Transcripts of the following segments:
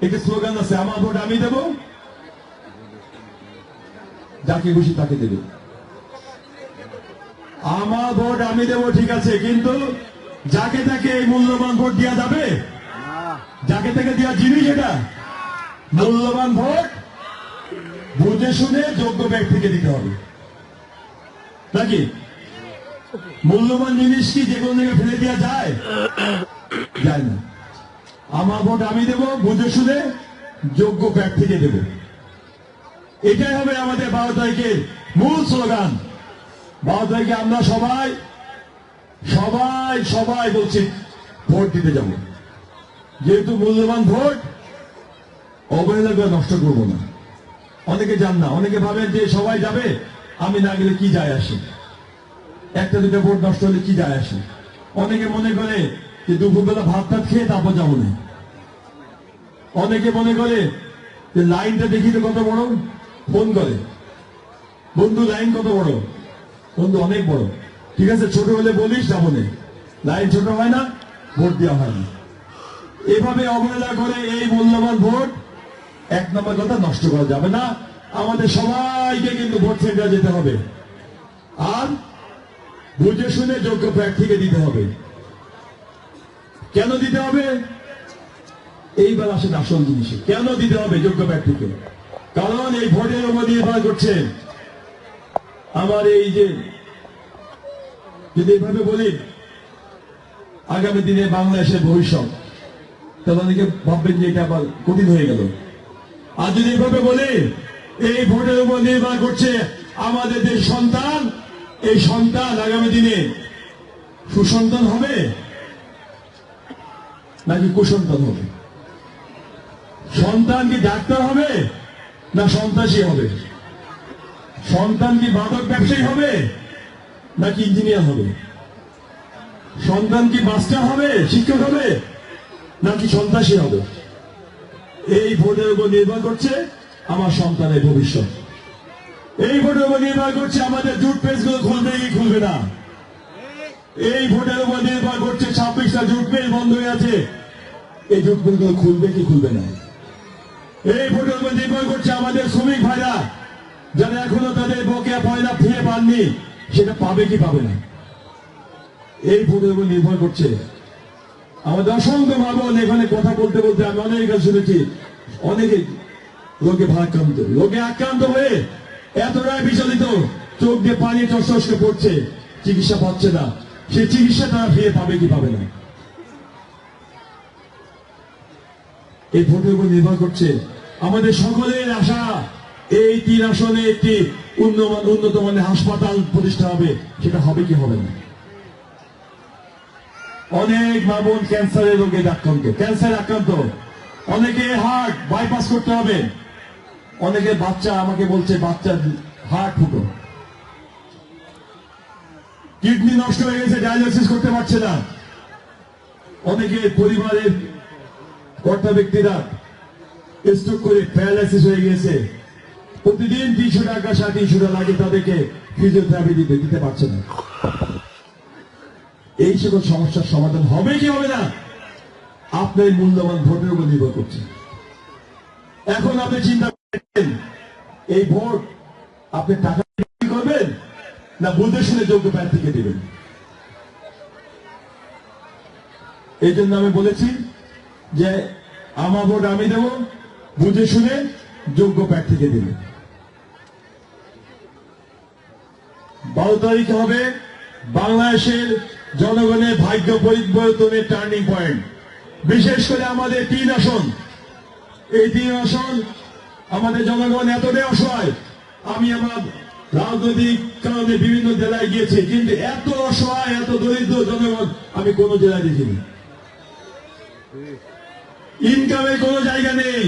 একটি স্লোগান আছে, আমার ভোট আমি দেব, যাকে খুশি তাকে দেবে। আমার ভোট আমি দেব, ঠিক আছে, কিন্তু যাকে তাকে এই মূল্যবান ভোট দেওয়া যাবে? যাকে তাকে দেওয়া জিনিস এটা? মূল্যবান ভোট বুঝে শুনে যোগ্য ব্যক্তিকে দিতে হবে নাকি? মূল্যবান জিনিস কি যে কোনো জায়গায় ফেলে দেওয়া যায়? যায় না। আমার ভোট আমি দেব, বুঝে শুনে যোগ্য ব্যক্তিকে দেব। এটাই হবে আমাদের 12 তারিখের মূল স্লোগান। 12 তারিখে আমরা সবাই সবাই সবাই বলছি ভোট দিতে যাব, যেহেতু মূল্যবান ভোট অবহেলা করে নষ্ট করবো না। অনেকে যান না, অনেকে ভাবেন যে সবাই যাবে, আমি না গেলে কি যায় আসে, একটা দুটো ভোট নষ্ট হলে কি যায় আসে। অনেকে মনে করে যে দুপুরবেলা ভাত টাত খেয়ে তারপর যাবো না। অনেকে মনে করে যে লাইনটা দেখি তো কত বড়, ফোন করে, বন্ধু লাইন কত বড়, বন্ধু অনেক বড়, ঠিক আছে ছোট হলে বলিস যাবো না, লাইন ছোট হয় না, ভোট দেওয়া হয় না। এভাবে অবহেলা করে এই মূল্যবান ভোট এক নম্বর কথা নষ্ট করা যাবে না। আমাদের সবাইকে কিন্তু ভোট সেন্টারে যেতে হবে, আর বুঝে শুনে যোগ্য প্রার্থীকে দিতে হবে। কেন দিতে হবে? এইবার আসেন আসল জিনিসে, কেন দিতে হবে যোগ্য প্রার্থীকে? কারণ এই ভোটের উপর নির্ভর করছে আমার এই যে, যদি এইভাবে বলি আগামী দিনে বাংলাদেশের ভবিষ্যৎ, তাহলে অনেকে ভাববেন যে এটা আবার কঠিন হয়ে গেল। আর যদি এইভাবে বলি এই ভোটের উপর নির্ভর করছে আমাদের যে সন্তান, এই সন্তান আগামী দিনে সুসন্তান হবে নাকি কুসন্তান হবে? সন্তান কি ডাক্তার হবে না সন্ত্রাসী হবে? সন্তান কি মাদক ব্যবসায়ী হবে নাকি ইঞ্জিনিয়ার হবে? সন্তান কি মাস্টার হবে, শিক্ষক হবে নাকি সন্ত্রাসী হবে? এই ভোটের উপর নির্ভর করছে আমার সন্তানের ভবিষ্যৎ। এই ভোটের উপর নির্ভর করছে আমাদের জুট পেজ গুলো খুলবে কি খুলবে না। এই ভোটের উপর নির্ভর করছে 26টা জুট পেজ বন্ধ হয়ে আছে, এই জুট পেজ গুলো খুলবে কি খুলবে না। এই ভোটের উপর নির্ভর করছে আমাদের শ্রমিক ভাইরা যারা এখনো তাদের বকেয়া পয়লা ফিরে পাননি, সেটা পাবে কি পাবে না। এই ভোটের উপর নির্ভর করছে আমাদের অসংখ্য ভাবন। এখানে কথা বলতে বলতে আমি অনেক শুনেছি, অনেকে লোকে ভারাক্রান্ত, লোকে আক্রান্ত হয়ে এতটাই বিচলিত, চোখ দিয়ে পানি চশকে পড়ছে, চিকিৎসা পাচ্ছে না। সেই চিকিৎসা তারা ফিরে পাবে কি পাবে না। এই ভোটের উপর নির্ভর করছে আমাদের সকলের আশা এই 3 আসনে একটি উন্নত মানের হাসপাতাল প্রতিষ্ঠা হবে, সেটা হবে কি হবে না। অনেক মা বোন ক্যান্সারের রোগে আক্রান্ত, ক্যান্সার আক্রান্ত, অনেকে হার্ট বাইপাস করতে হবে, অনেকে বাচ্চা আমাকে বলছে বাচ্চার হার্ট ফুটো, কিডনি নষ্ট হয়ে গেছে, ডায়ালিসিস করতে পারছে না। অনেকে পরিবারের কর্তা ব্যক্তিরা স্ট্রোক করে প্যারালাইসিস হয়ে গেছে, প্রতিদিন 300 টাকা 350 টাকা লাগে, তাদেরকে ফিজিওথেরাপি দিতে পারছে না। এই সকল সমস্যার সমাধান হবে কি হবে না আপনার মূল্যবান ভোটের উপর নির্ভর করছে। এখন আপনি চিন্তা করেন এই ভোট আপনি টাকা করবেন না বুঝে শুনে যোগ্য প্রার্থীকে দেবেন। এই জন্য আমি বলেছি যে আমার ভোট আমি দেব, বুঝে শুনে যোগ্য প্রার্থীকে দেবেন। 12 তারিখ হবে বাংলাদেশের জনগণের ভাগ্য পরিবর্তনের টার্নিং পয়েন্ট। বিশেষ করে আমাদের 3 আসন, এই 3 আসন আমাদের জনগণ এতটাই অসহায়। আমি আমার রাজনৈতিক কারণে বিভিন্ন জেলায় গিয়েছি, কিন্তু এত অসহায় এত দরিদ্র জনগণ আমি কোন জেলায় দেখিনি। ইনকামের কোন জায়গা নেই,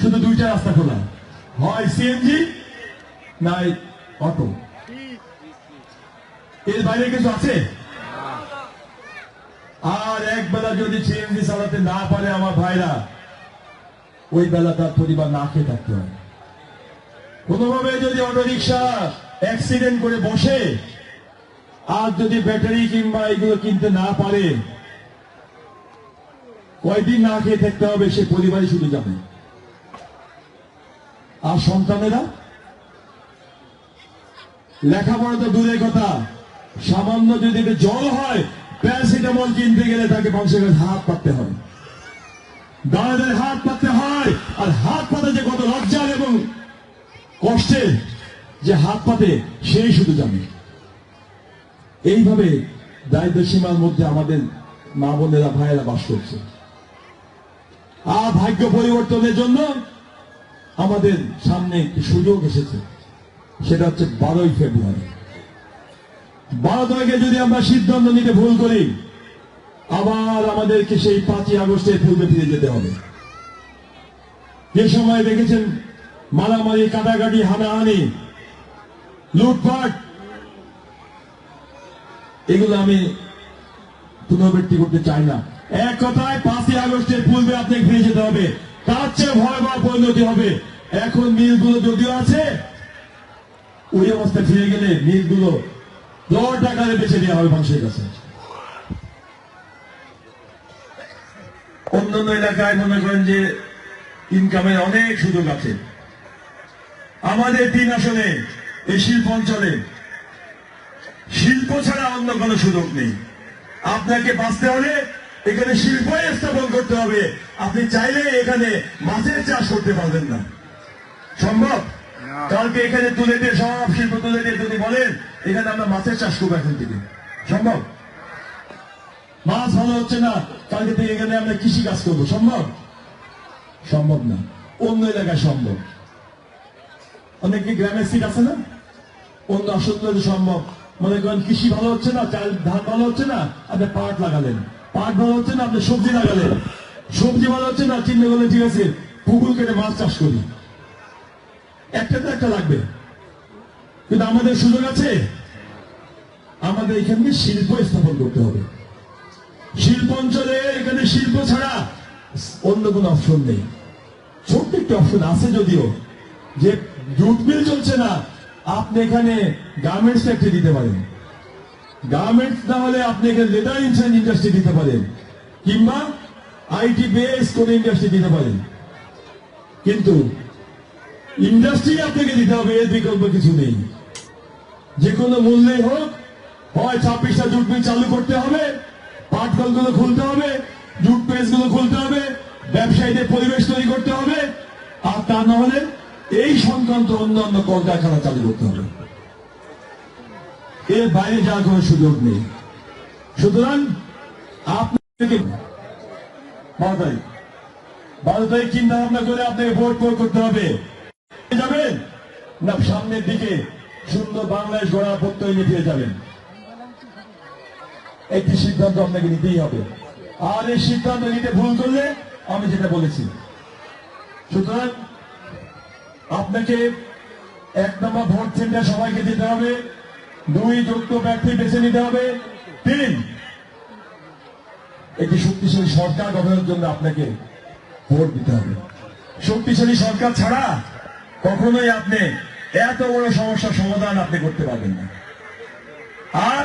শুধু 2টা রাস্তা খোলা, হয় সিএনজি নাই অটো, এর বাইরে কিছু আছে? আর এক বেলা যদি সিএনজি চালাতে না পারে আমার ভাইরা, ওই বেলা তার পরিবার না খেয়ে থাকতে হয়। কোনোভাবে যদি অটো রিক্সা অ্যাক্সিডেন্ট করে বসে আর যদি ব্যাটারি কিংবা এগুলো কিনতে না পারে, কয়দিন না খেয়ে থাকতে হবে সে পরিবারই শুধু জানে। আর সন্তানেরা লেখাপড়া তো দূরের কথা, সামান্য যদি জল হয় প্যারাসিটামল কিনতে গেলে তাকে মানুষের কাছে হাত পাততে হয়, দাঁড়াদের হাত পাততে হয়। আর হাত পাতে যে কত লজ্জার এবং কষ্টে যে হাত পাতে সেই শুধু জানে। এইভাবে দারিদ্র সীমার মধ্যে আমাদের মা বোনেরা ভাইয়েরা বাস করছে। আর ভাগ্য পরিবর্তনের জন্য আমাদের সামনে একটি সুযোগ এসেছে, সেটা হচ্ছে 12ই ফেব্রুয়ারি। 12 তারিখে যদি আমরা সিদ্ধান্ত নিতে ভুল করি, আবার আমাদেরকে সেই 5ই আগস্টের পূর্বে ফিরে যেতে হবে। যে সময় দেখেছেন মারামারি, কাটাকাটি, হানাহানি, লুটপাট, এগুলো আমি পুনরাবৃত্তি করতে চাই না। এক কথায় 5ই আগস্টের পূর্বে আপনাকে ফিরে যেতে হবে। তার চেয়ে ভয়াবহ পরিণতি হবে। এখন মিলগুলো যদিও আছে, ওই অবস্থায় ফিরে গেলে মিলগুলো প্লট আকারে বেছে দেওয়া হবে মানুষের কাছে। অন্যান্য এলাকায় মনে করেন যে ইনকামের অনেক সুযোগ আছে, আমাদের 3 আসনে এই শিল্প অঞ্চলে শিল্প ছাড়া অন্য কোনো সুযোগ নেই। আপনাকে বাঁচতে হলে এখানে শিল্প স্থাপন করতে হবে। আপনি চাইলে এখানে মাছের চাষ করতে পারবেন না, সম্ভব? কালকে এখানে তুলে দিয়ে সব শিল্প তুলে দিয়ে যদি বলেন এখানে আমরা মাছের চাষ করবো, এখন থেকে সম্ভব? মাছ ভালো হচ্ছে না, কালকে থেকে এখানে আমরা কৃষি কাজ করবো, সম্ভব? সম্ভব না। অন্য এলাকায় সম্ভব। অনেকে গ্রামের সিট আছে না, অন্য আসলে সম্ভব। মনে করেন কৃষি ভালো হচ্ছে না, চাল ধান ভালো হচ্ছে না, আপনি পাট লাগালেন। পাট ভালো হচ্ছে না, আপনি সবজি লাগালেন। সবজি ভালো হচ্ছে না, চিন্তা করলেন ঠিক আছে পুকুর কেটে মাছ চাষ করি। একটা তো একটা লাগবে, কিন্তু আমাদের সুযোগ আছে। আমাদের এখানে শিল্প স্থাপন করতে হবে। শিল্প অঞ্চলে এখানে শিল্প ছাড়া অন্য কোন অপশন নেই। ছোট্ট একটি অপশন আছে যদিও, যে জুট মিল চলছে না, আপনি এখানে গার্মেন্টস ফ্যাক্টরি দিতে পারেন। গার্মেন্টস না হলে আপনি এখানে লেদার ইন্ডাস্ট্রি দিতে পারেন, কিংবা আইটি বেস কোন ইন্ডাস্ট্রি দিতে পারেন। কিন্তু ইন্ডাস্ট্রি আপনাকে দিতে হবে, এর বিকল্প কিছু নেই। যে কোনো মূল্যে হোক, হয় 26টা জুট মিল চালু করতে হবে, পাট কলগুলো খুলতে হবে, জুট প্রেস গুলো খুলতে হবে, ব্যবসায়ীদের পরিবেশ তৈরি করতে হবে। আর তা না হলে এই সংক্রান্ত অন্যান্য কলকারখানা চালু করতে হবে। এর বাইরে যাওয়ার কোন সুযোগ নেই। সুতরাং আপনাকে 12 তারিখ চিন্তা ভাবনা করে আপনাকে ভোট প্রয়োগ করতে হবে। যাবেন না সামনের দিকে সুন্দর বাংলাদেশ গড়ার প্রত্যয় নিয়ে ফিরে যাবেন, একটি সিদ্ধান্ত আপনাকে নিতেই হবে। আর এই সিদ্ধান্ত নিতে ভুল করলে আমি যেটা বলেছি, সুতরাং আপনাকে 1 নম্বর ভোট সেন্টার সবাইকে দিতে হবে, 2 যোগ্য প্রার্থী বেছে নিতে হবে, 3 একটি শক্তিশালী সরকার গঠনের জন্য আপনাকে ভোট দিতে হবে। শক্তিশালী সরকার ছাড়া কখনোই আপনি এত বড় সমস্যার সমাধান আপনি করতে পারবেন না। আর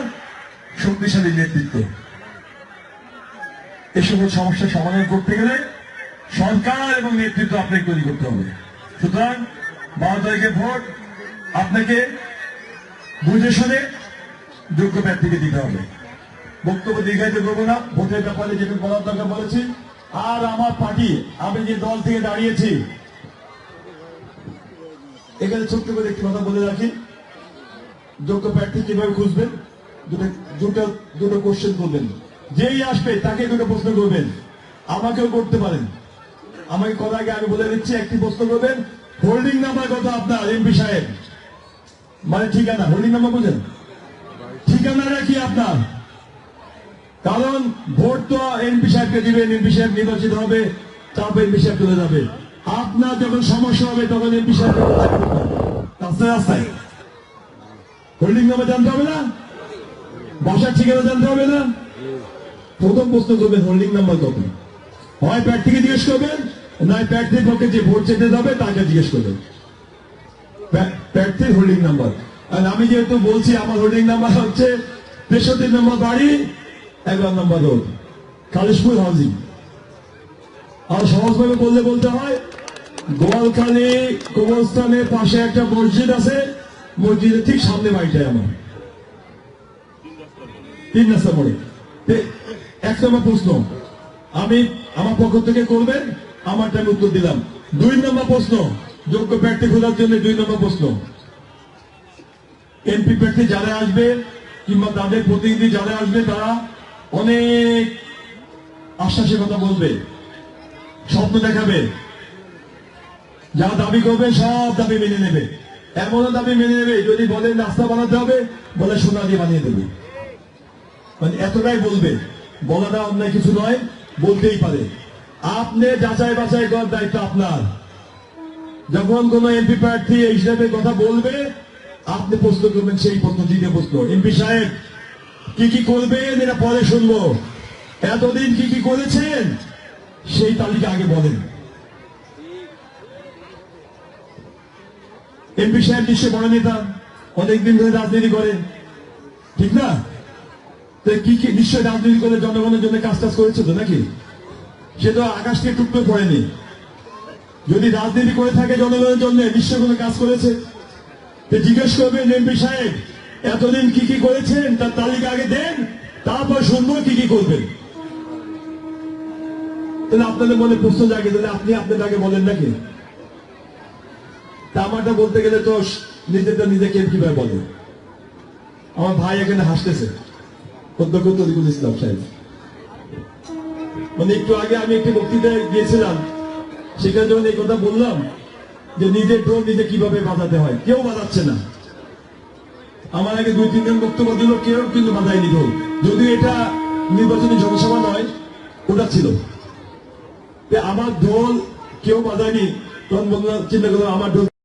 শক্তিশালী নেতৃত্ব, এসব সমস্যার সমাধান করতে গেলে সরকার এবং নেতৃত্ব আপনাকে তৈরি করতে হবে। সুতরাং 12 তারিখে ভোট আপনাকে বুঝে শুনে যোগ্য প্রার্থীকে দিতে হবে। বক্তব্য দীর্ঘায়িত করবো না, ভোটের ব্যাপারে যেটা বলার দরকার বলেছি। আর আমার পার্টি, আমি যে দল থেকে দাঁড়িয়েছি, এখানে ছোট্ট করে একটি কথা বলে রাখি, যোগ্য প্রার্থী কিভাবে খুঁজবেন, দুটো কোশ্চেন করবেন। যেই আসবে তাকে 2টো প্রশ্ন করবেন, আমাকেও করতে পারেন। আমাকে করার আগে আমি বলে দিচ্ছি, একটি প্রশ্ন করবেন হোল্ডিং নাম্বার কত আপনার এমপি সাহেব, মানে ঠিকানা। হোল্ডিং নাম্বার বুঝেন, ঠিকানাটা কি আপনার? কারণ ভোট তো এমপি সাহেবকে দিবেন, এমপি সাহেব নির্বাচিত হবে, তারপর এমপি সাহেব চলে যাবে। আপনার যখন সমস্যা হবে তখন এমপি সাহেব রাস্তায় রাস্তায় হোল্ডিং নাম্বার জানতে হবে না, বাসার ঠিকানা জানতে হবে না। প্রথম প্রশ্ন করবেন হোল্ডিং নাম্বার কত, হয় প্রার্থীকে জিজ্ঞেস করবেন, নয় প্রার্থীর পক্ষে যে ভোট চেতে যাবে তাকে জিজ্ঞেস করবেন প্রার্থীর হোল্ডিং নাম্বার। আর আমি যেহেতু বলছি আমার হোল্ডিং নাম্বার হচ্ছে 63 নম্বর বাড়ি, 11 নম্বর রোড, কালিশপুর হাউজিং। আর সহজভাবে বলতে হয়, গোয়ালখালী কবরস্থানের পাশে একটা মসজিদ আছে, মসজিদের ঠিক সামনে বাড়িটাই আমার, 3 রাস্তা মোড়ে। এক নম্বর প্রশ্ন আমি আমার পক্ষ থেকে করবেন, আমারটা আমি উত্তর দিলাম। 2 নম্বর প্রশ্ন, যোগ্য প্রার্থী খোঁজার জন্য 2 নম্বর প্রশ্ন, এমপি প্রার্থী যারা আসবে কিংবা তাদের প্রতিনিধি যারা আসবে তারা অনেক আশ্বাসের কথা বলবে, স্বপ্ন দেখাবে, যা দাবি করবে সব দাবি মেনে নেবে। এমনও দাবি মেনে নেবে, যদি বলেন রাস্তা বানাতে হবে, বলে সোনা দিয়ে বানিয়ে দেবে। মানে এতটাই বলবে, বলাটা অন্যায় কিছু নয়, বলতেই পারে। আপনি যাচাই বাছাই করার দায়িত্ব আপনার। যখন কোন এমপি প্রার্থী এই হিসাবে কথা বলবে, আপনি প্রশ্ন করবেন, সেই প্রশ্ন দ্বিতীয় প্রশ্ন, এমপি সাহেব কি কি করবেন এটা পরে শুনবো, এতদিন কি কি করেছেন সেই তালিকা আগে বলেন। এমপি সাহেব নিশ্চয় বড় নেতা, অনেকদিন ধরে রাজনীতি করেন, ঠিক না? তো কি কি নিশ্চয় রাজনীতি করে জনগণের জন্য কাজ টাজ করেছে তো নাকি? সে তো আকাশ থেকে টুকরো পড়েনি। যদি রাজনীতি করে থাকে জনগণের জন্য, নিশ্চয় কোনো কাজ করেছে। তো জিজ্ঞেস করবেন এমপি সাহেব এতদিন কি কি করেছেন, তার তালিকা আগে দেন, তারপর শুনবো কি কি করবেন। তাহলে আপনাদের মনে প্রশ্ন জাগে, তাহলে আপনি আপনাদের আগে বলেন নাকি? তা আমারটা বলতে গেলে তো নিজেরটা নিজেকে কিভাবে বলে। আমার ভাই এখানে হাসতেছে, অধ্যক্ষ তরিকুল ইসলাম সাহেব। মানে একটু আগে আমি একটি বক্তৃতায় গিয়েছিলাম, সেখানে যখন এই কথা বললাম যে নিজের ডোর নিজে কিভাবে বাজাতে হয়, কেউ বাজাচ্ছে না। আমার আগে 2-3 জন বক্তব্য দিল, কেউ কিন্তু বাজায়নি ঢোল। যদিও এটা নির্বাচনী জনসভা নয়, ওটা ছিল। আমার ঢোল কেউ বাজায়নি, তখন বললাম, চিন্তা করলাম আমার ঢোল